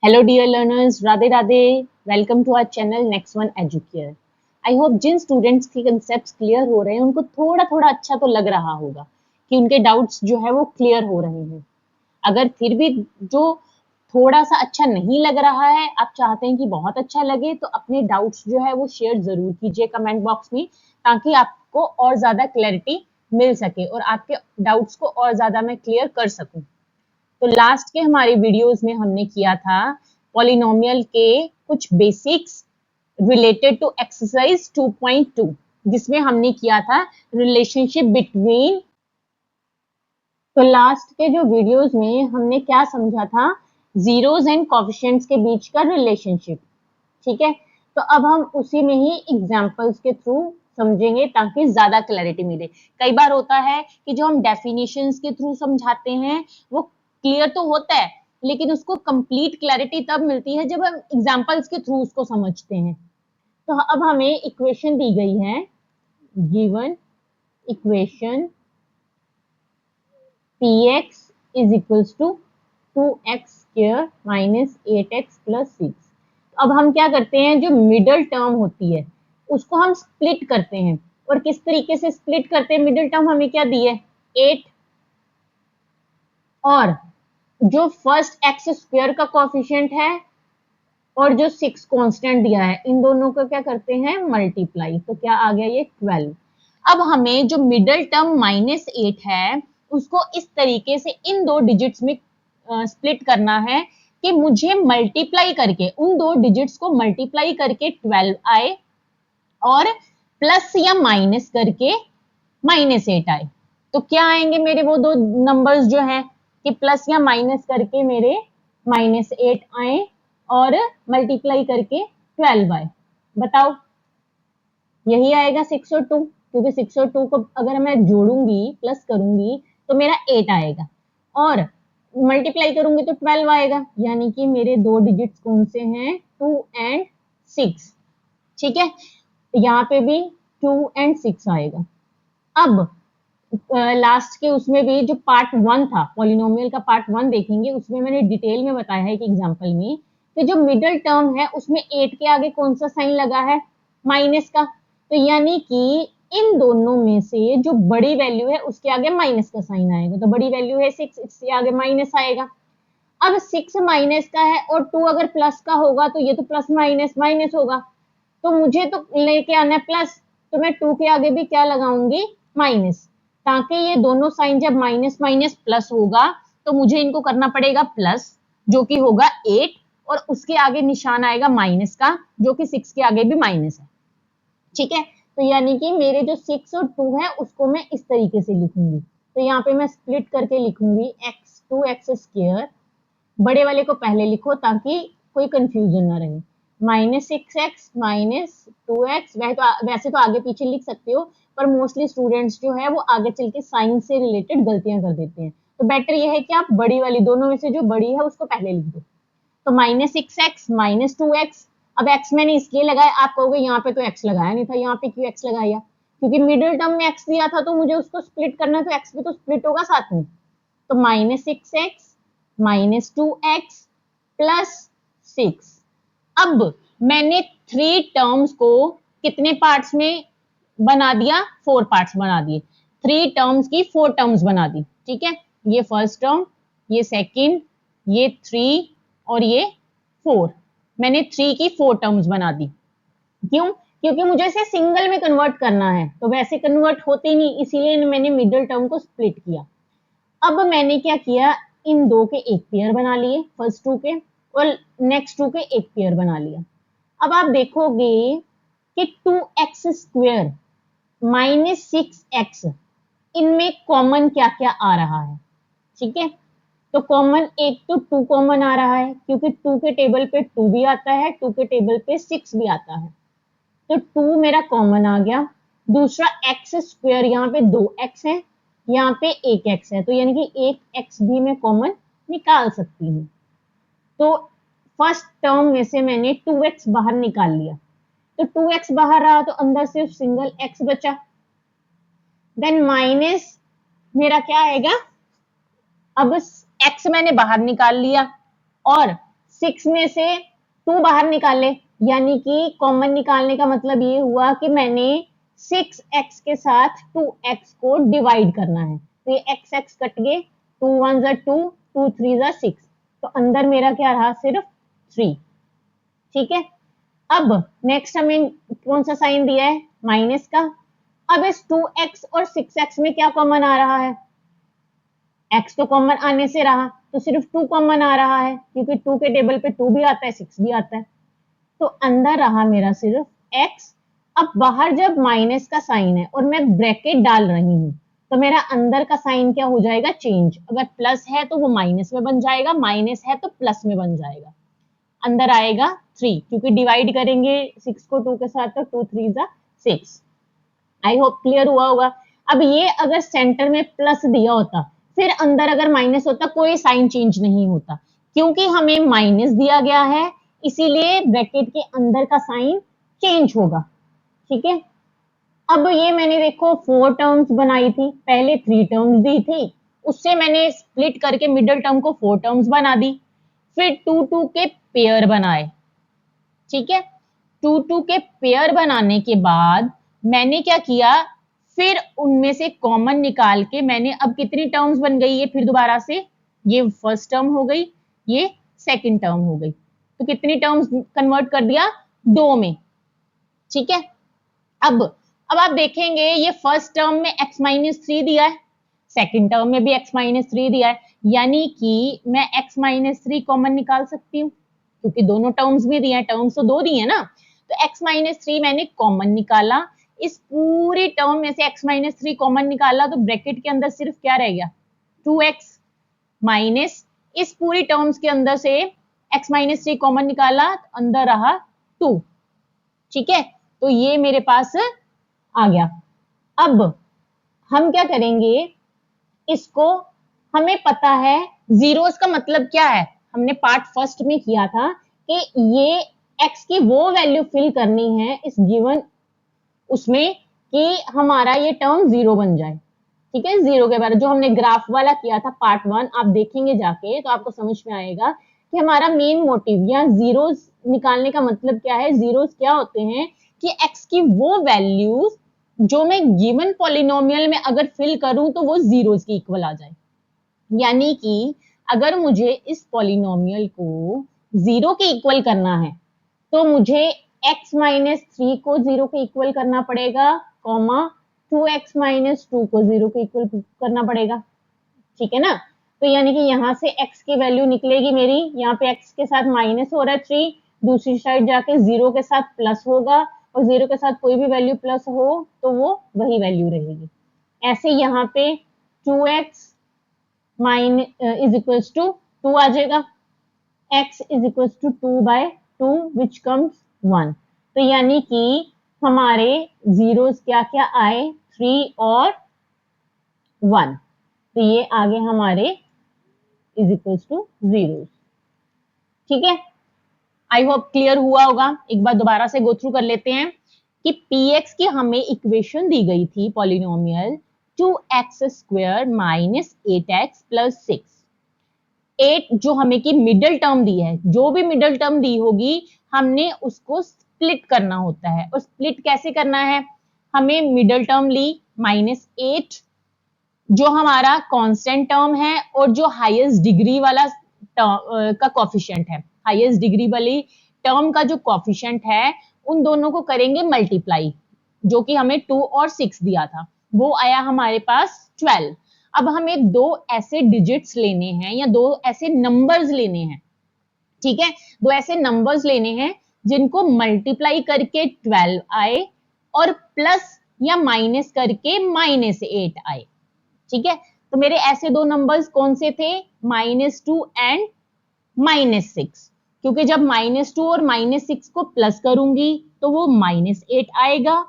Hello dear learners, Radhe Radhe. Welcome to our channel next one Educare. I hope जिन students के concepts clear हो रहे हैं उनको थोड़ा थोड़ा अच्छा तो लग रहा होगा कि उनके डाउट्स जो है वो क्लियर हो रहे हैं। अगर फिर भी जो थोड़ा सा अच्छा नहीं लग रहा है, आप चाहते हैं कि बहुत अच्छा लगे, तो अपने डाउट्स जो है वो शेयर जरूर कीजिए कमेंट बॉक्स में, ताकि आपको और ज्यादा क्लैरिटी मिल सके और आपके डाउट्स को और ज्यादा मैं क्लियर कर सकूं। तो लास्ट के हमारे वीडियोस में हमने किया था पॉलिनोमियल के कुछ बेसिक्स रिलेटेड टू एक्सरसाइज 2.2, जिसमें हमने किया था रिलेशनशिप बिटवीन। तो लास्ट के जो वीडियोस में हमने क्या समझा था, जीरोस एंड कोफिशिएंट्स के बीच का रिलेशनशिप। ठीक है, तो अब हम उसी में ही एग्जांपल्स के थ्रू समझेंगे ताकि ज्यादा क्लैरिटी मिले। कई बार होता है कि जो हम डेफिनेशंस के थ्रू समझाते हैं वो क्लियर तो होता है, लेकिन उसको कंप्लीट क्लैरिटी तब मिलती है जब हम एग्जांपल्स के थ्रू उसको समझते हैं। तो अब हमें इक्वेशन दी गई है, given equation px is equals to 2x square minus 8x plus 6। अब हम क्या करते हैं, जो मिडल टर्म होती है उसको हम स्प्लिट करते हैं। और किस तरीके से स्प्लिट करते हैं, मिडल टर्म हमें क्या दी है 8, और जो फर्स्ट एक्स स्क्वायर का कोफिशिएंट है और जो 6 कांस्टेंट दिया है, इन दोनों को क्या करते हैं मल्टीप्लाई। तो क्या आ गया ये 12। अब हमें जो मिडल टर्म -8 है उसको इस तरीके से इन दो डिजिट्स में स्प्लिट करना है कि मुझे मल्टीप्लाई करके उन दो डिजिट्स को मल्टीप्लाई करके 12 आए और प्लस या माइनस करके -8 आए। तो क्या आएंगे मेरे वो दो नंबर्स जो हैं कि प्लस या माइनस करके मेरे -8 आए और मल्टीप्लाई करके 12 आए। बताओ, यही आएगा 6 और 2, क्योंकि 6 और 2 को अगर मैं जोड़ूंगी प्लस करूंगी तो मेरा 8 आएगा और मल्टीप्लाई करूंगी तो 12 आएगा। यानी कि मेरे दो डिजिट्स कौन से हैं, 2 एंड 6। ठीक है, यहाँ पे भी 2 एंड 6 आएगा। अब लास्ट के उसमें भी जो पार्ट 1 था, पॉलिनोमियल का पार्ट 1 देखेंगे, उसमें मैंने डिटेल में बताया है कि एग्जांपल में कि जो मिडिल टर्म है उसमें 8 के आगे कौन सा साइन लगा है, माइनस का। तो यानी कि इन दोनों में से जो बड़ी वैल्यू है उसके आगे माइनस का साइन आएगा। तो बड़ी वैल्यू है 6, इसके आगे माइनस आएगा। अब 6 माइनस का है और 2 अगर प्लस का होगा तो ये तो प्लस माइनस माइनस होगा, तो मुझे तो लेके आना है प्लस। तो मैं 2 के आगे भी क्या लगाऊंगी, माइनस, ताकि ये दोनों साइन जब माइनस माइनस प्लस होगा तो मुझे इनको करना पड़ेगा प्लस, जो कि होगा 8, और उसके आगे निशान आएगा माइनस का, जो कि 6 के आगे भी माइनस है। ठीक है, तो यानी कि मेरे जो 6 और 2 है उसको मैं इस तरीके से लिखूंगी। तो यहाँ पे मैं स्प्लिट करके लिखूंगी एक्स 2x स्क्वायर, बड़े वाले को पहले लिखो ताकि कोई कंफ्यूजन ना रहे, -6x -2x। वैसे तो आगे पीछे लिख सकते हो, पर मोस्टली स्टूडेंट्स जो है वो आगे चल के साइंस से रिलेटेड गलतियां कर देते हैं। तो बेटर ये है कि आप बड़ी वाली दोनों में से जो बड़ी है उसको पहले लिख दो। तो -6x -2x। अब x मैंने इसलिए लगाया, आप कहोगे यहाँ पे तो x लगाया नहीं था, यहाँ पे क्यों x लगाया, क्योंकि मिडिल टर्म में x दिया था तो मुझे उसको स्प्लिट करना है, तो x भी तो स्प्लिट होगा साथ में। तो -6x -2x प्लस 6। अब मैंने 3 टर्म्स को कितने पार्ट्स में बना दिया, 4 पार्ट्स बना दिए। 3 टर्म्स की 4 टर्म्स बना दी। ठीक है, ये फर्स्ट टर्म, ये सेकंड, ये 3 और ये 4। मैंने 3 की 4 टर्म्स बना दी। क्यों, क्योंकि मुझे इसे सिंगल में कन्वर्ट करना है, तो वैसे कन्वर्ट होते नहीं, इसीलिए मैंने मिडिल टर्म को स्प्लिट किया। अब मैंने क्या किया, इन दो के एक पेयर बना लिए, फर्स्ट 2 के, और नेक्स्ट 2 के एक पेयर बना लिया। अब आप देखोगे कि 2x स्क्वायर -6x, इनमें कॉमन क्या क्या आ रहा है। ठीक है, तो कॉमन एक तो 2 कॉमन आ रहा है, क्योंकि 2 के टेबल पे 2 भी आता है, 2 के टेबल पे 6 भी आता है, तो 2 मेरा कॉमन आ गया। दूसरा एक्स स्क्वायर, यहाँ पे 2x है, यहाँ पे 1x है, तो यानी कि 1x भी मैं कॉमन निकाल सकती हूँ। तो फर्स्ट टर्म में से मैंने 2x बाहर निकाल लिया, तो 2x बाहर रहा तो अंदर सिर्फ सिंगल x बचा। देन माइनस मेरा क्या आएगा, अब x मैंने बाहर निकाल लिया और 6 में से 2 बाहर निकाले, यानी कि कॉमन निकालने का मतलब ये हुआ कि मैंने 6x के साथ 2x को डिवाइड करना है, तो ये x कट गए, 2 1 जा 2, 2 3 जा 6, तो अंदर मेरा क्या रहा, सिर्फ 3। ठीक है, अब नेक्स्ट हमें कौन सा साइन दिया है, माइनस का। अब इस 2x और 6x में क्या कॉमन आ रहा है, x तो कॉमन आने से रहा, तो सिर्फ 2 कॉमन आ रहा है, क्योंकि 2 के टेबल पे 2 भी आता है, 6 भी आता है, तो अंदर रहा मेरा सिर्फ x। अब बाहर जब माइनस का साइन है और मैं ब्रैकेट डाल रही हूँ, तो मेरा अंदर का साइन क्या हो जाएगा, चेंज। अगर प्लस है तो वो माइनस में बन जाएगा, माइनस है तो प्लस में बन जाएगा, अंदर आएगा 3, क्योंकि डिवाइड करेंगे 6 को 2 के साथ, तो 2 3 जा 6। आई होप क्लियर हुआ होगा। अब ये अगर सेंटर में प्लस दिया होता, फिर अंदर अगर माइनस होता, कोई साइन चेंज नहीं होता, क्योंकि हमें माइनस दिया गया है, इसीलिए ब्रैकेट के अंदर का साइन चेंज होगा। ठीक है, अब ये मैंने देखो 4 टर्म्स बनाई थी, पहले 3 टर्म्स दी थी, उससे मैंने स्प्लिट करके मिडिल टर्म को 4 टर्म्स बना दी, फिर 2 2 के पेयर बनाए। ठीक है, 2 2 के पेयर बनाने के बाद मैंने क्या किया, फिर उनमें से कॉमन निकाल के मैंने, अब कितनी टर्म्स बन गई है, फिर दोबारा से, ये फर्स्ट टर्म हो गई, ये सेकंड टर्म हो गई, तो कितनी टर्म्स कन्वर्ट कर दिया, 2 में। ठीक है, अब आप देखेंगे ये फर्स्ट टर्म में x माइनस 3 दिया है, सेकंड टर्म में भी x माइनस 3 दिया है, यानी कि मैं x माइनस 3 कॉमन निकाल सकती हूँ, क्योंकि दोनों टर्म्स में दिए हैं, टर्म्स तो 2 दिए ना, तो x माइनस 3 मैंने कॉमन निकाला, इस पूरी टर्म में से x माइनस 3 कॉमन निकाला, तो ब्रैकेट के अंदर सिर्फ क्या रह गया, 2x माइनस, इस पूरी टर्म्स के अंदर से x माइनस 3 कॉमन निकाला, अंदर रहा 2। ठीक है, तो ये मेरे पास आ गया। अब हम क्या करेंगे, इसको, हमें पता है जीरोस का मतलब क्या है, हमने पार्ट फर्स्ट में किया था कि ये x की वो वैल्यू फिल करनी है इस गिवन उसमें कि हमारा ये टर्म 0 बन जाए। ठीक है, 0 के बारे जो हमने ग्राफ वाला किया था पार्ट 1, आप देखेंगे जाके तो आपको समझ में आएगा कि हमारा मेन मोटिव या जीरोस निकालने का मतलब क्या है। जीरोस क्या होते हैं कि x की वो वैल्यूज जो मैं गिवन पॉलिनोमियल में अगर फिल करूं तो वो जीरोस की इक्वल आ जाए, यानी कि अगर मुझे इस पॉलिनोमियल को 0 के इक्वल करना है, तो मुझे x माइनस 3 को 0 के इक्वल करना पड़ेगा, कॉमा 2x माइनस 2 को 0 के इक्वल करना पड़ेगा। ठीक है ना, तो यानी कि यहाँ से x की वैल्यू निकलेगी मेरी, यहाँ पे x के साथ माइनस हो रहा है 3, दूसरी साइड जाके 0 के साथ प्लस होगा, और 0 के साथ कोई भी वैल्यू प्लस हो तो वो वही वैल्यू रहेगी। ऐसे यहाँ पे 2x इज इक्वल्स टू 2 आ जाएगा, x is equals to 2/2 which comes 1, तो यानी कि हमारे जीरोस क्या क्या आए, 3 और 1, तो ये आगे हमारे इज इक्वल्स टू 0। ठीक है, आई होप क्लियर हुआ होगा। एक बार दोबारा से गो थ्रू कर लेते हैं कि px की हमें इक्वेशन दी गई थी polynomial 2x² minus 8x plus 6, 8 जो हमें की मिडल टर्म दी है, जो भी मिडल टर्म दी होगी हमने उसको स्प्लिट करना होता है, और स्प्लिट कैसे करना है, हमें मिडल टर्म ली -8 जो हमारा कांस्टेंट टर्म है, और जो हाईएस्ट डिग्री वाला का कोफिशिएंट है, हाईएस्ट डिग्री वाली टर्म का जो कोफिशिएंट है, उन दोनों को करेंगे मल्टीप्लाई, जो कि हमें 2 और 6 दिया था, वो आया हमारे पास 12। अब हमें दो ऐसे डिजिट्स लेने हैं या दो ऐसे नंबर्स लेने हैं। ठीक है, दो ऐसे नंबर्स लेने हैं जिनको मल्टीप्लाई करके 12 आए और प्लस या माइनस करके -8 आए। ठीक है, तो मेरे ऐसे दो नंबर्स कौन से थे, -2 एंड -6, क्योंकि जब -2 और -6 को प्लस करूंगी तो वो -8 आएगा,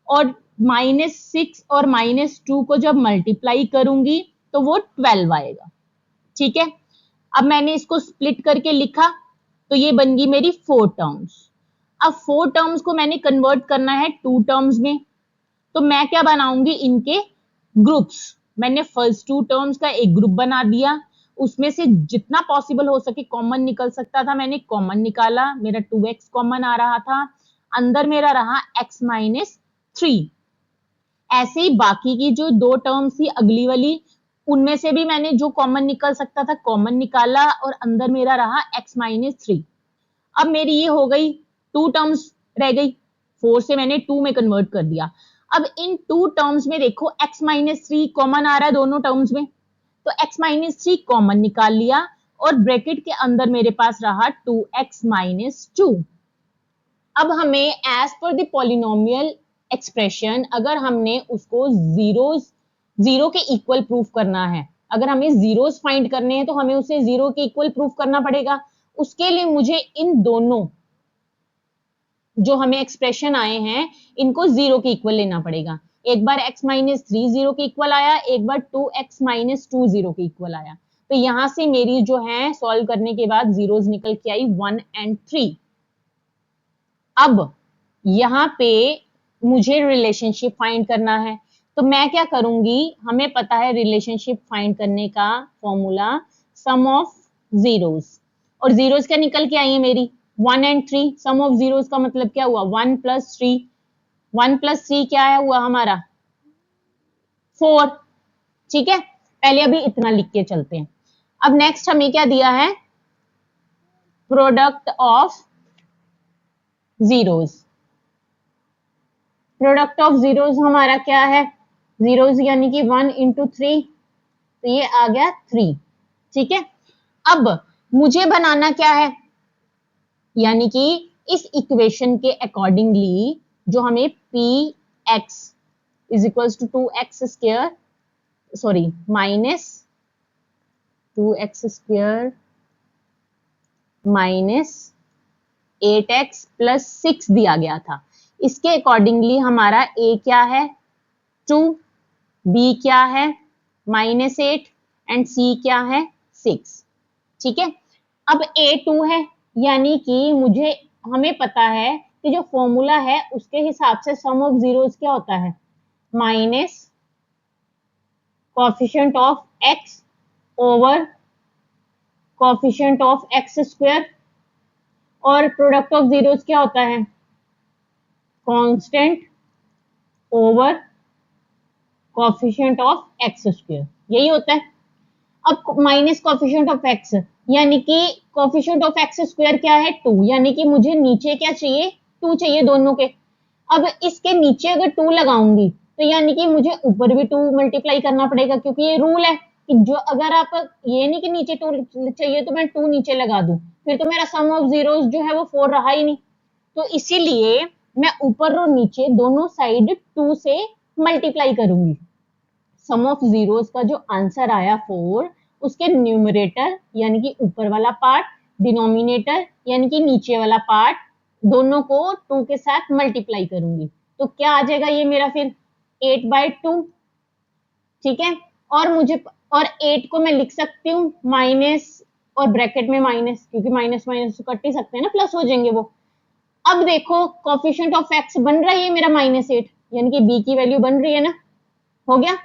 और -6 और -2 को जब मल्टीप्लाई करूंगी तो वो 12 आएगा। ठीक है, अब मैंने इसको स्प्लिट करके लिखा, तो ये बन गई मेरी 4 टर्म्स। अब 4 टर्म्स को मैंने कन्वर्ट करना है 2 टर्म्स में, तो मैं क्या बनाऊंगी, इनके ग्रुप्स। मैंने फर्स्ट 2 टर्म्स का एक ग्रुप बना दिया, उसमें से जितना पॉसिबल हो सके कॉमन निकल सकता था, मैंने कॉमन निकाला, मेरा 2x कॉमन आ रहा था, अंदर मेरा रहा x माइनस 3। ऐसे ही बाकी की जो दो टर्म्स थी अगली वाली, उनमें से भी मैंने जो कॉमन निकल सकता था कॉमन निकाला और अंदर मेरा रहा x माइनस 3। अब मेरी ये हो गई, टू टर्म्स रह गई, 4 से मैंने 2 में कन्वर्ट कर दिया। अब इन टू टर्म्स में देखो x माइनस 3 कॉमन आ रहा है दोनों टर्म्स में, तो x माइनस 3 कॉमन निकाल लिया और ब्रैकेट के अंदर मेरे पास रहा 2x माइनस 2। अब हमें as per the polynomial expression अगर हमने उसको जीरो के इक्वल प्रूफ करना है, अगर हमें जीरोस फाइंड करने हैं तो हमें उसे जीरो के इक्वल प्रूफ करना पड़ेगा। उसके लिए मुझे इन दोनों जो हमें एक्सप्रेशन आए हैं इनको जीरो के इक्वल लेना पड़ेगा। एक बार x माइनस 3 जीरो के इक्वल आया, एक बार 2x माइनस 2 जीरो के इक्वल आया। तो यहां से मेरी जो है सॉल्व करने के बाद जीरोस निकल के आई 1 एंड 3। अब यहाँ पे मुझे रिलेशनशिप फाइंड करना है, तो मैं क्या करूंगी, हमें पता है रिलेशनशिप फाइंड करने का फॉर्मूला सम ऑफ जीरोस, और जीरोस क्या निकल के आई है मेरी 1 एंड 3। सम ऑफ जीरोस का मतलब क्या हुआ 1 प्लस 3, 1 प्लस 3 क्या है हुआ हमारा 4। ठीक है, पहले अभी इतना लिख के चलते हैं। अब नेक्स्ट हमें क्या दिया है, product of zeros. Product of zeros हमारा क्या है, जीरोस यानी कि 1 इंटू 3, तो ये आ गया 3। ठीक है, अब मुझे बनाना क्या है, यानी कि इस इक्वेशन के अकॉर्डिंगली जो हमें P X is equals to 2x square, sorry minus 2x square minus 8x plus 6 दिया गया था। इसके अकॉर्डिंगली हमारा a क्या है 2, b क्या है -8 एंड c क्या है 6। ठीक है, अब a 2 है, यानी कि हमें पता है कि जो फॉर्मूला है उसके हिसाब से सम ऑफ जीरोस क्या होता है, minus coefficient of x over coefficient of x square, और प्रोडक्ट ऑफ जीरोस क्या होता है, constant over coefficient of x square, यही होता है। अब माइनस कोएफिशिएंट ऑफ x, यानी कि कोएफिशिएंट ऑफ x स्क्वायर क्या है 2, यानी कि मुझे नीचे क्या चाहिए 2 चाहिए दोनों के। अब इसके नीचे अगर 2 लगाऊंगी तो यानी कि मुझे ऊपर भी 2 मल्टीप्लाई करना पड़ेगा, क्योंकि ये रूल है कि जो अगर आप ये नहीं कि नीचे 2 चाहिए तो मैं 2 नीचे लगा दूं, फिर तो मेरा सम ऑफ जीरोस जो है वो 4 रहा ही नहीं। तो इसीलिए मैं ऊपर और नीचे दोनों साइड 2 से मल्टीप्लाई करूंगी। सम ऑफ जीरोस का जो आंसर आया 4, उसके न्यूमरेटर यानी कि ऊपर वाला पार्ट, डिनोमिनेटर यानी कि नीचे वाला पार्ट, दोनों को 2 के साथ मल्टीप्लाई करूंगी। तो क्या आ जाएगा ये मेरा फिर 8/2। ठीक है, और 8 को मैं लिख सकती हूँ माइनस और ब्रैकेट में माइनस, क्योंकि माइनस माइनस तो कट ही सकते हैं ना, प्लस हो जाएंगे वो। अब देखो कोएफिशिएंट ऑफ x बन रहा है मेरा -8, यानी कि b की वैल्यू बन रही है ना, हो गया।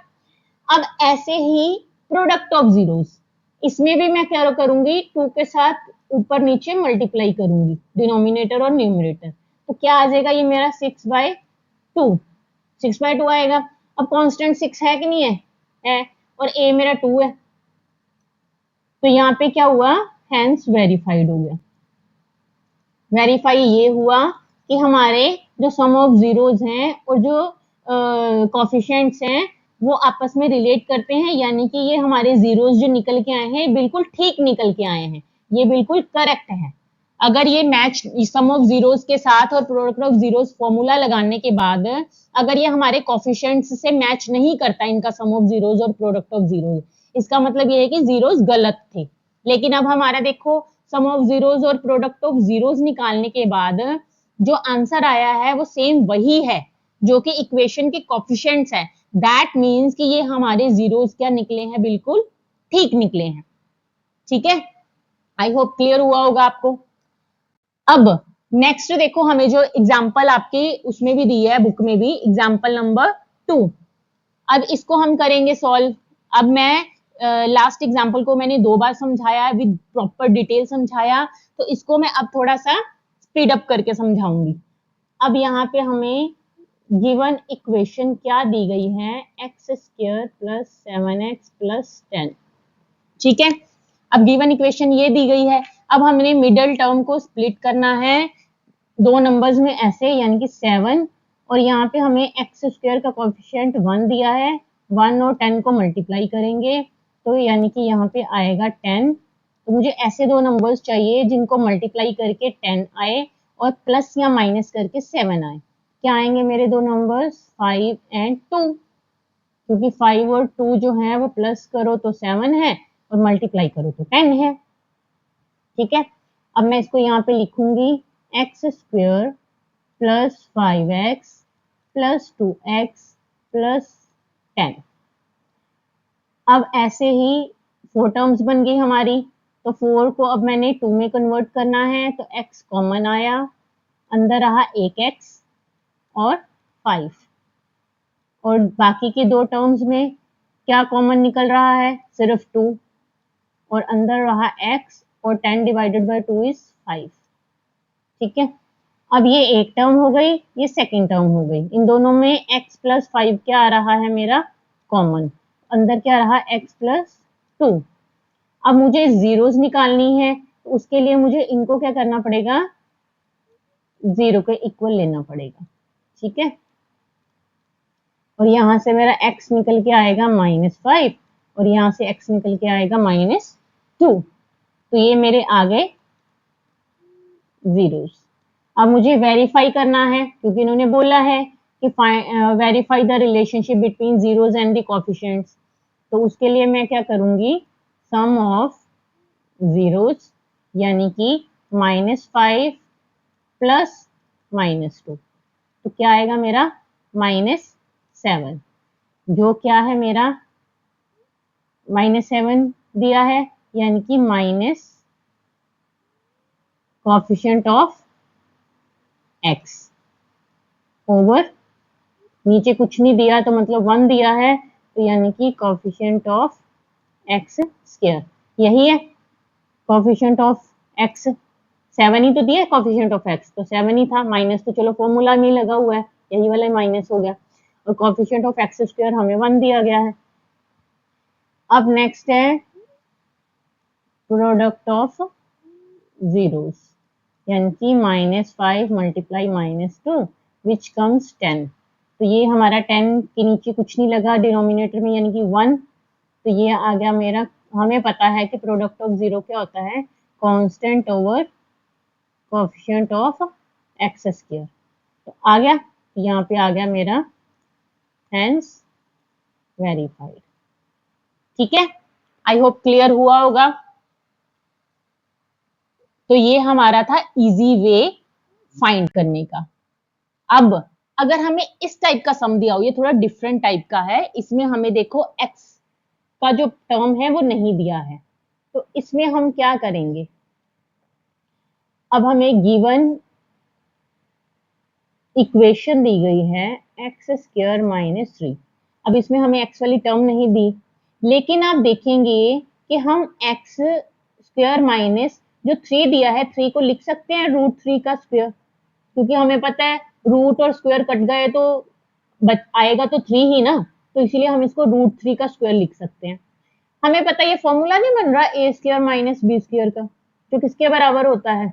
अब ऐसे ही प्रोडक्ट ऑफ जीरोस, इसमें भी मैं क्या करूंगी 2 के साथ ऊपर नीचे मल्टीप्लाई करूंगी, डिनोमिनेटर और न्यूमरेटर। तो क्या आ जाएगा ये मेरा 6/2, 6/2 आएगा। अब कांस्टेंट 6 है कि नहीं है, और a मेरा 2 है, तो यहाँ पे क्या हुआ, हेंस वेरीफाइड हो गया। वेरीफाई ये हुआ कि हमारे जो सम ऑफ जीरोस हैं और जो कोएफिशिएंट्स हैं वो आपस में रिलेट करते हैं, यानी कि ये हमारे जीरोस जो निकल के आए हैं बिल्कुल ठीक निकल के आए हैं, ये बिल्कुल करेक्ट है। अगर ये मैच सम ऑफ जीरोस के साथ और प्रोडक्ट ऑफ जीरोस फॉर्मूला लगाने के बाद अगर ये हमारे कोएफिशिएंट्स से मैच नहीं करता, इनका सम ऑफ जीरोस और प्रोडक्ट ऑफ जीरोस, इसका मतलब ये है कि जीरोस गलत थे। लेकिन अब हमारा देखो सम ऑफ जीरोस और प्रोडक्ट ऑफ जीरोस निकालने के बाद जो आंसर आया है वो सेम वही है जो कि इक्वेशन के कोएफिशिएंट्स है। दैट मीन्स कि ये हमारे जीरोस क्या निकले हैं, बिल्कुल ठीक निकले हैं। ठीक है, आई होप क्लियर हुआ होगा आपको। अब नेक्स्ट देखो, हमें जो एग्जाम्पल आपके उसमें भी दी है, बुक में भी, एग्जाम्पल नंबर 2। अब इसको हम करेंगे सॉल्व। अब मैं लास्ट एग्जाम्पल को मैंने 2 बार समझाया विद प्रॉपर डिटेल समझाया, तो इसको मैं अब थोड़ा सा स्पीड अप करके समझाऊंगी। अब यहाँ पे हमें गिवन इक्वेशन क्या दी गई है, x square plus 7x plus 10। ठीक है, अब गिवन इक्वेशन ये दी गई है। अब हमने मिडल टर्म को स्प्लिट करना है दो नंबर्स में ऐसे, यानी कि 7, और यहाँ पे हमें एक्स स्क्वायर का कोएफिशिएंट 1 दिया है, 1 और 10 को मल्टीप्लाई करेंगे तो यानी कि यहाँ पे आएगा 10। तो मुझे ऐसे दो नंबर्स चाहिए जिनको मल्टीप्लाई करके 10 आए और प्लस या माइनस करके 7 आए। क्या आएंगे मेरे दो नंबर्स, 5 एंड 2, क्योंकि 5 और 2 जो है वो प्लस करो तो 7 है और मल्टीप्लाई करो तो 10 है। ठीक है, अब मैं इसको यहाँ पे लिखूंगी x square plus 5x plus 2x plus 10। अब ऐसे ही 4 टर्म्स बन गई हमारी, तो 4 को अब मैंने 2 में कन्वर्ट करना है, तो x कॉमन आया, अंदर रहा एक x और 5, और बाकी के दो टर्म्स में क्या कॉमन निकल रहा है, सिर्फ 2, और अंदर रहा x और 10 डिवाइडेड बाय 2 इज 5। ठीक है, अब ये एक टर्म हो गई, ये सेकंड टर्म हो गई। इन दोनों में x प्लस 5 क्या आ रहा है मेरा कॉमन, अंदर क्या रहा x प्लस 2। अब मुझे जीरोस निकालनी है, तो उसके लिए मुझे इनको क्या करना पड़ेगा, 0 के इक्वल लेना पड़ेगा। ठीक है, और यहाँ से मेरा x निकल के आएगा -5 और यहाँ से x निकल के आएगा -2, तो ये मेरे आ गए जीरोस। अब मुझे वेरीफाई करना है, क्योंकि इन्होंने बोला है कि verify the relationship between zeros and the coefficients, तो उसके लिए मैं क्या करूंगी, सम ऑफ जीरोस यानी कि -5 प्लस -2, तो क्या आएगा मेरा -7, जो क्या है मेरा -7 दिया है, यानी कि minus coefficient of x over, नीचे कुछ नहीं दिया तो मतलब 1 दिया है, तो यानी कि कोएफिशिएंट ऑफ x स्क्वायर, यही है कोएफिशिएंट ऑफ x, 7 ही तो दिया है कोएफिशिएंट ऑफ x, तो 7 ही था, माइनस तो चलो फॉर्मूला में लगा हुआ है, यही वाला माइनस हो गया, और कोएफिशिएंट ऑफ x स्क्वायर हमें 1 दिया गया है। अब नेक्स्ट है प्रोडक्ट ऑफ जीरोस, यानी कि -5 मल्टीप्लाई -2 विच कम्स 10, तो ये हमारा 10 के नीचे कुछ नहीं लगा डिनोमिनेटर में, यानी कि 1, तो ये आ गया मेरा, हमें पता है कि प्रोडक्ट ऑफ जीरो क्या होता है, constant over coefficient of x square, तो आ गया, यहाँ पे आ गया मेरा हेंस वेरीफाइड। ठीक है, आई होप क्लियर हुआ होगा। तो ये हमारा था इजी वे फाइंड करने का। अब अगर हमें इस टाइप का सम दिया हो, ये थोड़ा डिफरेंट टाइप का है, इसमें हमें देखो एक्स का जो टर्म है वो नहीं दिया है, तो इसमें हम क्या करेंगे, अब हमें गिवन इक्वेशन दी गई है एक्स स्क्वायर -3, अब इसमें हमें एक्स वाली टर्म नहीं दी, लेकिन आप देखेंगे कि हम एक्स स्क्वायर माइनस जो 3 दिया है, 3 को लिख सकते हैं √3 का स्क्वायर, क्योंकि हमें पता है रूट और स्क्वायर कट गए तो आएगा तो 3 ही ना, तो इसीलिए हम इसको √3 का स्क्वायर लिख सकते हैं। हमें पता है ये फॉर्मूला नहीं बन रहा ए स्क्वायर माइनस बी स्क्वायर का, जो किसके बराबर होता है,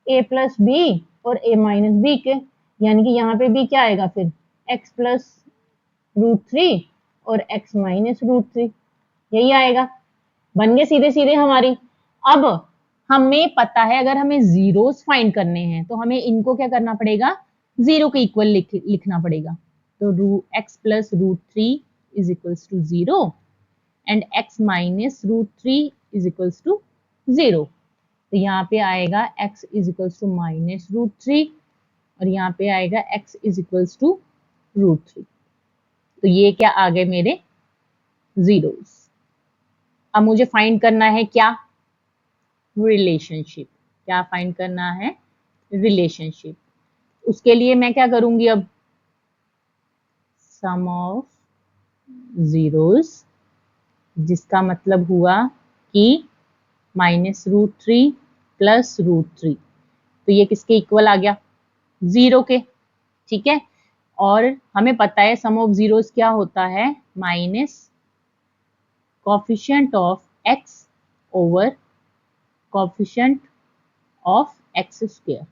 ए प्लस बी और ए माइनस बी के, यानी कि यहाँ पे भी क्या आएगा फिर, x प्लस √3 और x माइनस √3, यही आएगा, बन गए सीधे सीधे हमारी। अब हमें पता है अगर हमें जीरोस फाइंड करने हैं तो हमें इनको क्या करना पड़ेगा, 0 के इक्वल लिखना पड़ेगा, तो x plus √3 is equals to 0 and x minus √3 is equals to 0, तो यहाँ पे आएगा x इज इक्वल्स टू -√3 और यहाँ पे आएगा x इज इक्वल्स टू √3, तो ये क्या आ गए मेरे जीरोस। अब मुझे फाइंड करना है क्या, रिलेशनशिप, क्या फाइंड करना है, रिलेशनशिप। उसके लिए मैं क्या करूंगी, अब सम ऑफ जीरोस जिसका मतलब हुआ कि -√3 प्लस √3, तो ये किसके इक्वल आ गया, 0 के। ठीक है, और हमें पता है सम ऑफ जीरोस क्या होता है, minus coefficient of x over coefficient of x square.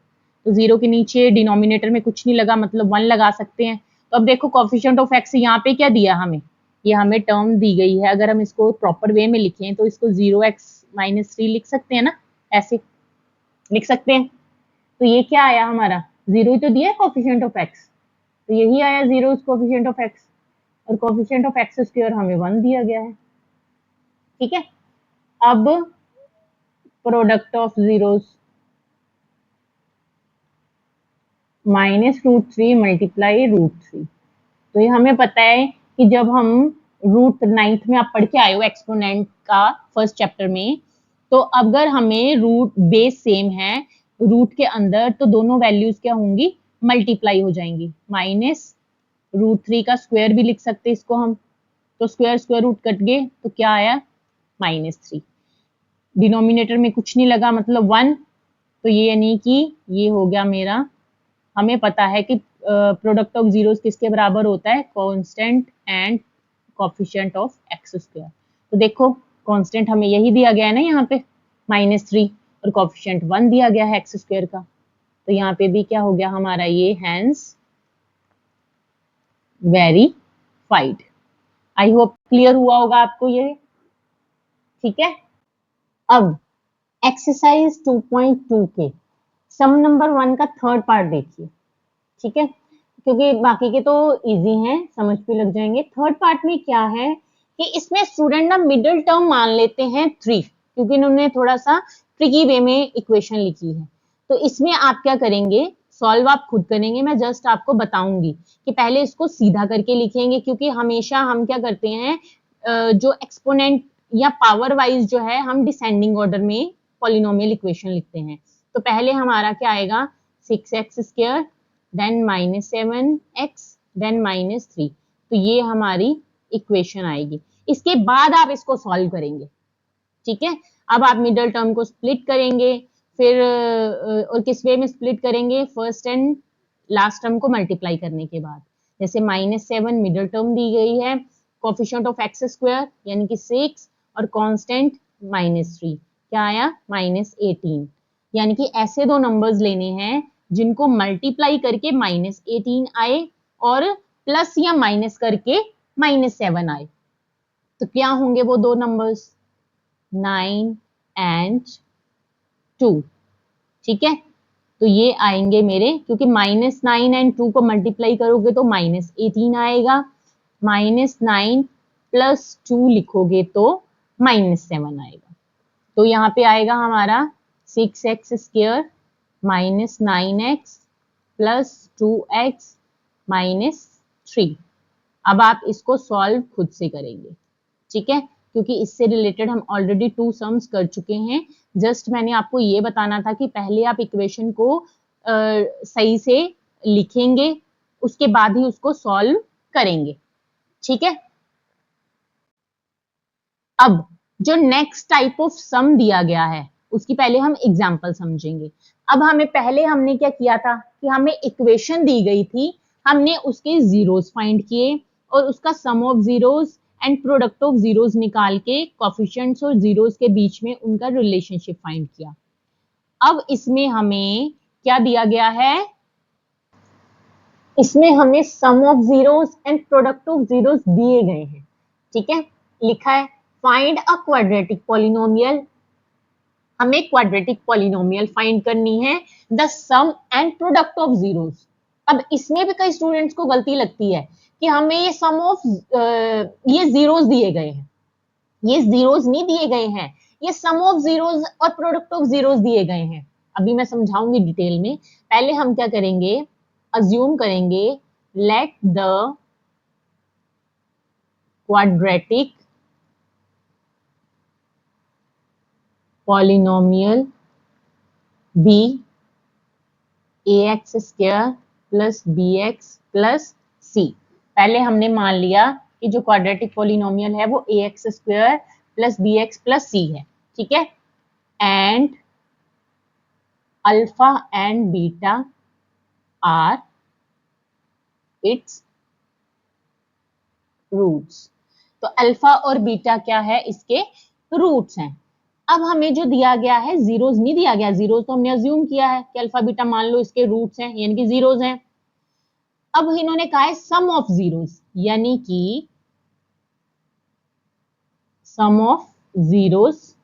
तो 0 के नीचे डिनोमिनेटर में कुछ नहीं लगा, मतलब 1 लगा सकते हैं। तो अब देखो कोफिशिएंट ऑफ एक्स यहाँ पे क्या दिया हमें, ये हमें टर्म दी गई है। अगर हम इसको प्रॉपर वे में लिखें तो इसको 0x-3 लिख सकते हैं ना, ऐसे लिख सकते हैं। तो ये क्या आया हमारा, 0 ही तो दिया है कोफिशिएंट ऑफ एक्स, तो यही आया 0 कोफिशिएंट ऑफ एक्स, और कोफिशिएंट ऑफ एक्स स्क्वायर हमें 1 दिया गया है। ठीक है, अब प्रोडक्ट ऑफ जीरोस -√3 मल्टीप्लाई √3, तो ये हमें पता है कि जब हम रूट 9th में आप पढ़ के आए हो एक्सपोनेंट का फर्स्ट चैप्टर में, तो अगर हमें रूट बेस सेम है रूट के अंदर, तो दोनों वैल्यूज क्या होंगी, मल्टीप्लाई हो जाएंगी। -√3 का स्क्वायर भी लिख सकते इसको हम, तो स्क्वायर स्क्वायर रूट कट गए, तो क्या आया, -3। डिनोमिनेटर में कुछ नहीं लगा, मतलब 1, तो ये यानी कि ये हो गया मेरा, हमें पता है कि प्रोडक्ट ऑफ जीरोस किसके बराबर होता है, constant and coefficient of x square. तो देखो कांस्टेंट हमें यही दिया गया है ना यहाँ पे -3, और कोफिशिएंट 1 दिया गया है एक्स स्क्वायर का, तो यहाँ पे भी क्या हो गया हमारा, ये hence verified. I hope clear हुआ होगा आपको ये। ठीक है, अब एक्सरसाइज 2.2 के सम नंबर 1 का थर्ड पार्ट देखिए। ठीक है, क्योंकि बाकी के तो इजी हैं, समझ भी लग जाएंगे। थर्ड पार्ट में क्या है कि इसमें स्टूडेंट ना मिडिल टर्म मान लेते हैं 3, क्योंकि इन्होंने थोड़ा सा ट्रिकी वे में इक्वेशन लिखी है। तो इसमें आप क्या करेंगे, सॉल्व आप खुद करेंगे, मैं जस्ट आपको बताऊंगी कि पहले इसको सीधा करके लिखेंगे, क्योंकि हमेशा हम क्या करते हैं, जो एक्सपोनेंट या पावर वाइज जो है हम डिसेंडिंग ऑर्डर में पॉलिनोमियल इक्वेशन लिखते हैं। तो पहले हमारा क्या आएगा, 6x² देन -7x देन -3, तो ये हमारी इक्वेशन आएगी। इसके बाद आप इसको सॉल्व करेंगे। ठीक है, अब आप मिडिल टर्म को स्प्लिट करेंगे, फिर और किस वे में स्प्लिट करेंगे, फर्स्ट एंड लास्ट टर्म को मल्टीप्लाई करने के बाद। जैसे -7 मिडिल टर्म दी गई है, कोफिशिएंट ऑफ एक्स स्क्वायर यानी कि 6, और कांस्टेंट -3, क्या आया, -18। यानी कि ऐसे दो नंबर्स लेने हैं जिनको मल्टीप्लाई करके -18 आए और प्लस या माइनस करके -7 आए। तो क्या होंगे वो दो नंबर्स, 9 एंड 2। ठीक है, तो ये आएंगे मेरे, क्योंकि -9 एंड 2 को मल्टीप्लाई करोगे तो -18 आएगा, -9 प्लस 2 लिखोगे तो -7 आएगा। तो यहाँ पे आएगा हमारा 6x² -9x प्लस 2x -3। अब आप इसको सॉल्व खुद से करेंगे। ठीक है, क्योंकि इससे रिलेटेड हम ऑलरेडी 2 सम्स कर चुके हैं। जस्ट मैंने आपको ये बताना था कि पहले आप इक्वेशन को सही से लिखेंगे, उसके बाद ही उसको सॉल्व करेंगे। ठीक है, अब जो नेक्स्ट टाइप ऑफ सम दिया गया है उसकी पहले हम एग्जाम्पल समझेंगे। अब हमें पहले हमने क्या किया था कि हमें इक्वेशन दी गई थी, हमने उसके जीरोस फाइंड किए और उसका sum of zeros and product of zeros निकाल के कोफिशिएंट्स और जीरोस के बीच में उनका रिलेशनशिप फाइंड किया। अब इसमें हमें क्या दिया गया है, इसमें हमें sum of zeros and product of zeros दिए गए हैं। ठीक है, लिखा है फाइंड अ क्वाड्रेटिक पॉलिनोमियल, हमें क्वाड्रेटिक पॉलिनोमियल फाइंड करनी है, the sum and product of zeros. अब इसमें भी कई स्टूडेंट्स को गलती लगती है कि हमें ये सम ऑफ ये जीरोस दिए गए हैं, ये जीरोस नहीं दिए गए हैं, ये सम ऑफ जीरोस और प्रोडक्ट ऑफ जीरोस दिए गए हैं। अभी मैं समझाऊंगी डिटेल में, पहले हम क्या करेंगे, अज्यूम करेंगे let the quadratic polynomial be ax² plus bx plus c। पहले हमने मान लिया कि जो क्वाड्रेटिक पॉलिनोमियल है वो A x square plus B x plus C है, ठीक है, and alpha and beta are its roots. तो अल्फा और बीटा क्या है, इसके रूट्स हैं। अब हमें जो दिया गया है, जीरोस नहीं दिया गया, जीरोस तो हमने अज्यूम किया है कि अल्फा बीटा मान लो इसके रूट्स हैं, यानी कि जीरोस हैं। अब इन्होंने कहा है सम ऑफ जीरोस, यानी कि सम ऑफ जीरोस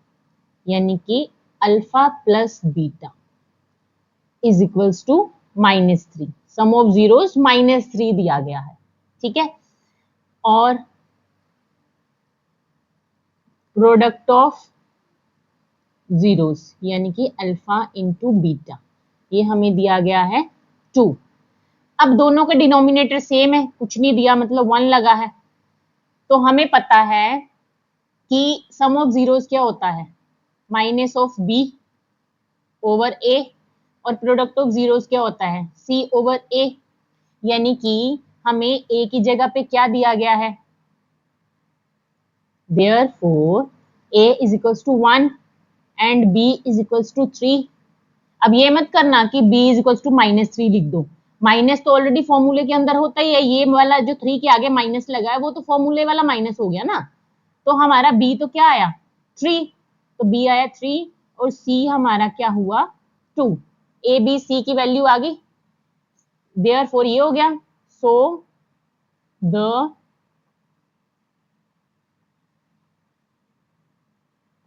यानी कि alpha plus beta is equals to -3। Sum of zeros -3 दिया गया है, ठीक है, और प्रोडक्ट ऑफ जीरोस यानी कि अल्फा इंटू बीटा, ये हमें दिया गया है 2। अब दोनों का डिनोमिनेटर सेम है, कुछ नहीं दिया मतलब 1 लगा है, तो हमें पता है कि सम ऑफ जीरोस क्या होता है, माइनस ऑफ बी ओवर ए, और प्रोडक्ट ऑफ जीरोस क्या होता है, सी ओवर ए, यानी कि हमें ए की जगह पे क्या दिया गया है, therefore a is equals to 1 and b is equals to 3। अब ये मत करना कि b is equals to -3 लिख दो, माइनस तो ऑलरेडी फॉर्मूले के अंदर होता ही है, ये वाला जो 3 के आगे माइनस लगा है वो तो फॉर्मूले वाला माइनस हो गया ना, तो हमारा b तो क्या आया 3, तो b आया 3 और c हमारा क्या हुआ 2, a b c की वैल्यू आ गई, therefore ये हो गया, so the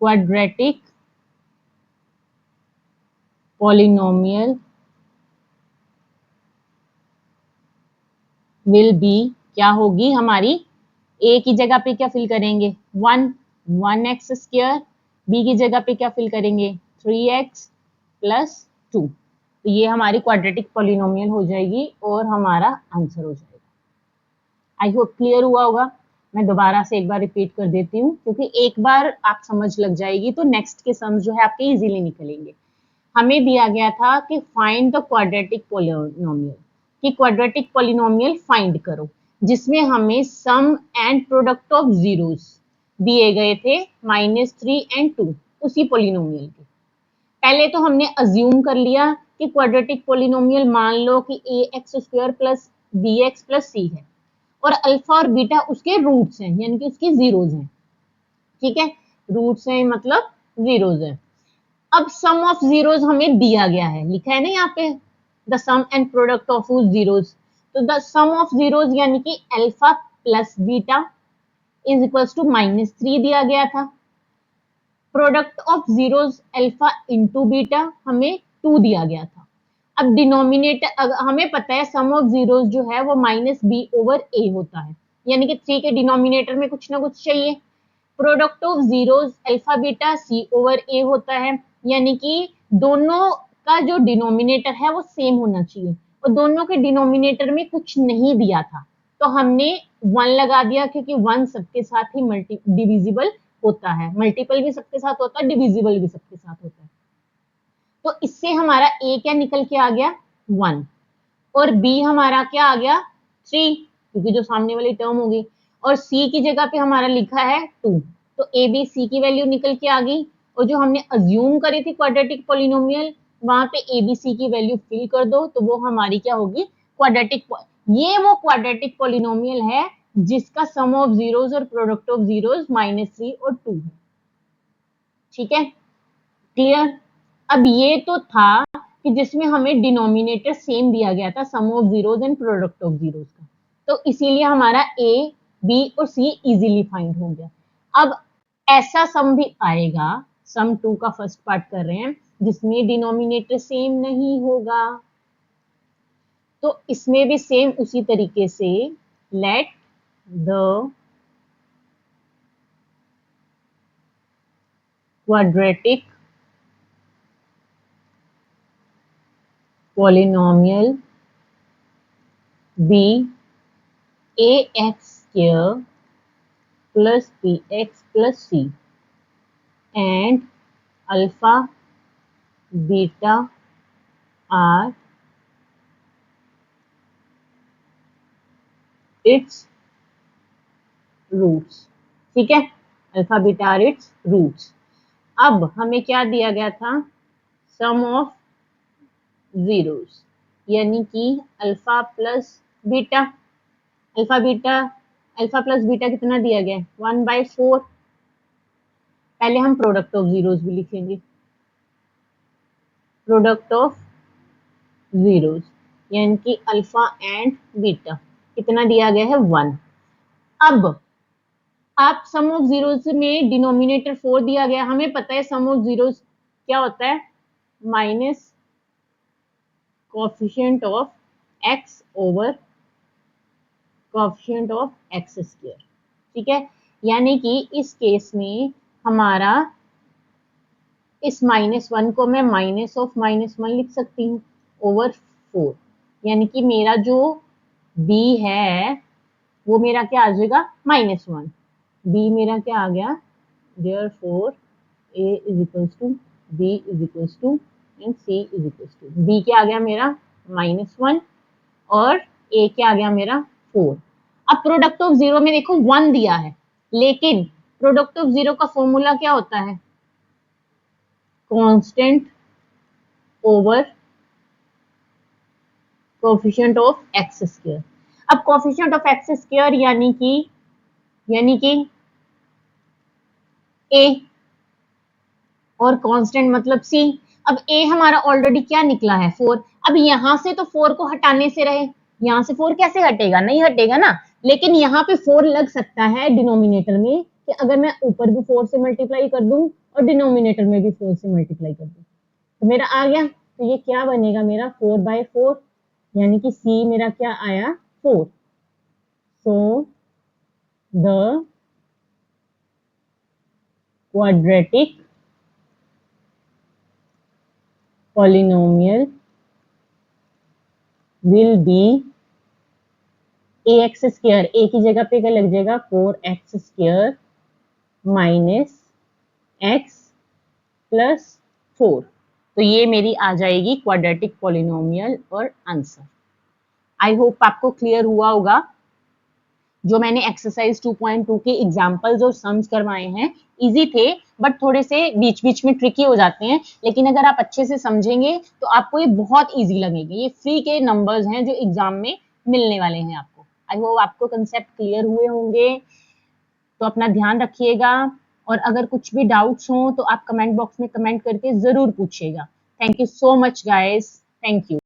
quadratic polynomial will be क्या होगी हमारी, a की जगह पे क्या फिल करेंगे 1x स्क्वायर, b की जगह पे क्या फिल करेंगे 3x प्लस 2, तो ये हमारी क्वाड्रेटिक पॉलिनोमियल हो जाएगी और हमारा आंसर हो जाएगा। आई होप क्लियर हुआ होगा। मैं दोबारा से एक बार रिपीट कर देती हूँ, क्योंकि एक बार आप समझ लग जाएगी तो नेक्स्ट के सम्स जो है आपके इजीली निकलेंगे। हमें दिया गया था कि फाइंड द क्वाड्रेटिक पॉलिनोमियल, कि क्वाड्रेटिक पॉलिनोमियल फाइंड करो, जिसमें हमें सम एंड प्रोडक्ट ऑफ जीरोस दिए गए थे -3 एंड 2, उसी पॉलिनोमियल के। पहले तो हमने अज्यूम कर लिया कि क्वाड्रेटिक पॉलिनोमियल मान लो कि A x square plus B x plus C है, और अल्फा और बीटा उसके रूट्स हैं, यानी कि उसकी जीरोस हैं, ठीक है, रूट्स हैं मतलब जीरोस हैं। अब सम ऑफ जीरोस हमें दिया गया है, लिखा है ना यहाँ पे the sum and product of zeros, तो द सम ऑफ जीरोस यानी कि alpha plus beta is equals to -3 दिया गया था, product of zeros alpha into beta हमें 2 दिया गया था। अब डिनोमिनेटर हमें पता है सम ऑफ जीरोस जो है वो -b ओवर a होता है, यानी कि 3 के डिनोमिनेटर में कुछ ना कुछ चाहिए, product of zeros alpha beta c over a होता है, यानी कि दोनों का जो डिनोमिनेटर है वो सेम होना चाहिए, और दोनों के डिनोमिनेटर में कुछ नहीं दिया था, तो हमने 1 लगा दिया, क्योंकि 1 सबके साथ ही डिविजिबल होता है, मल्टीपल भी सबके साथ होता है, डिविजिबल भी सबके साथ होता है। तो इससे हमारा a क्या निकल के आ गया 1, और b हमारा क्या आ गया 3, क्योंकि जो सामने वाली टर्म होगी, और c की जगह पे हमारा लिखा है 2, तो a b c की वैल्यू निकल के आ गई, और जो हमने अज्यूम करी थी क्वाड्रेटिक पॉलिनोमियल, वहां पे a b c की वैल्यू फिल कर दो, तो वो हमारी क्या होगी क्वाड्रेटिक, ये वो क्वाड्रेटिक पॉलिनोमियल है जिसका सम ऑफ जीरोस और प्रोडक्ट ऑफ जीरोस -3 और 2 है, ठीक है, क्लियर। अब ये तो था कि जिसमें हमें डिनोमिनेटर सेम दिया गया था, sum of zeros and product of zeros का, तो इसीलिए हमारा a b और c इजीली फाइंड हो गया। अब ऐसा सम भी आएगा, सम 2 का फर्स्ट पार्ट कर रहे हैं, जिसमें डिनोमिनेटर सेम नहीं होगा, तो इसमें भी सेम उसी तरीके से late the quadratic polynomial be ax square plus bx plus c and alpha beta are its roots, ठीक है, alpha beta are its roots. अब हमें क्या दिया गया था, सम ऑफ जीरोस, यानी कि alpha plus beta, alpha beta, alpha plus beta कितना दिया गया है 1/4। पहले हम प्रोडक्ट ऑफ जीरोस भी लिखेंगे, प्रोडक्ट ऑफ जीरोस यानी कि अल्फा एंड बीटा कितना दिया गया है 1। अब आप सम ऑफ जीरोस में डिनोमिनेटर 4 दिया गया, हमें पता है सम ऑफ जीरोस क्या होता है, minus coefficient of x over coefficient of x square, ठीक है। यानी कि इस केस में हमारा इस -1 को मैं माइनस ऑफ -1 लिख सकती हूँ ओवर 4, यानी कि मेरा जो b है वो मेरा क्या आ जाएगा -1, b मेरा क्या आ गया, therefore a is equals to b is equals to and c is equals to, b क्या आ गया मेरा -1 और a क्या आ गया मेरा 4। अब प्रोडक्ट ऑफ जीरो में देखो 1 दिया है, लेकिन प्रोडक्ट ऑफ जीरो का फॉर्मूला क्या होता है, constant over coefficient of x square. अब कोफिशिएंट ऑफ एक्स स्क्वायर यानी कि a और कांस्टेंट मतलब c। अब a हमारा ऑलरेडी क्या निकला है 4, अब यहां से तो 4 को हटाने से रहे, यहां से 4 कैसे हटेगा, नहीं हटेगा ना, लेकिन यहाँ पे 4 लग सकता है डिनोमिनेटर में, कि अगर मैं ऊपर भी 4 से मल्टीप्लाई कर दूं और डिनोमिनेटर में भी 4 से मल्टीप्लाई कर दूं तो मेरा आ गया, तो ये क्या बनेगा मेरा 4/4, यानी कि c मेरा क्या आया 4। So the quadratic polynomial will be ax square, a की जगह पे क्या लग जाएगा 4x square minus x plus 4, तो ये मेरी आ जाएगी क्वाड्रेटिक पॉलिनोमियल और आंसर। आई होप आपको क्लियर हुआ होगा। जो मैंने एक्सरसाइज 2.2 के एग्जाम्पल्स और सम्स करवाए हैं इजी थे, बट थोड़े से बीच बीच में ट्रिकी हो जाते हैं, लेकिन अगर आप अच्छे से समझेंगे तो आपको ये बहुत इजी लगेंगे। ये फ्री के नंबर्स हैं जो एग्जाम में मिलने वाले हैं आपको। आई होप आपको कंसेप्ट क्लियर हुए होंगे, तो अपना ध्यान रखिएगा, और अगर कुछ भी डाउट्स हो तो आप कमेंट बॉक्स में कमेंट करके जरूर पूछिएगा। Thank you so much guys, thank you.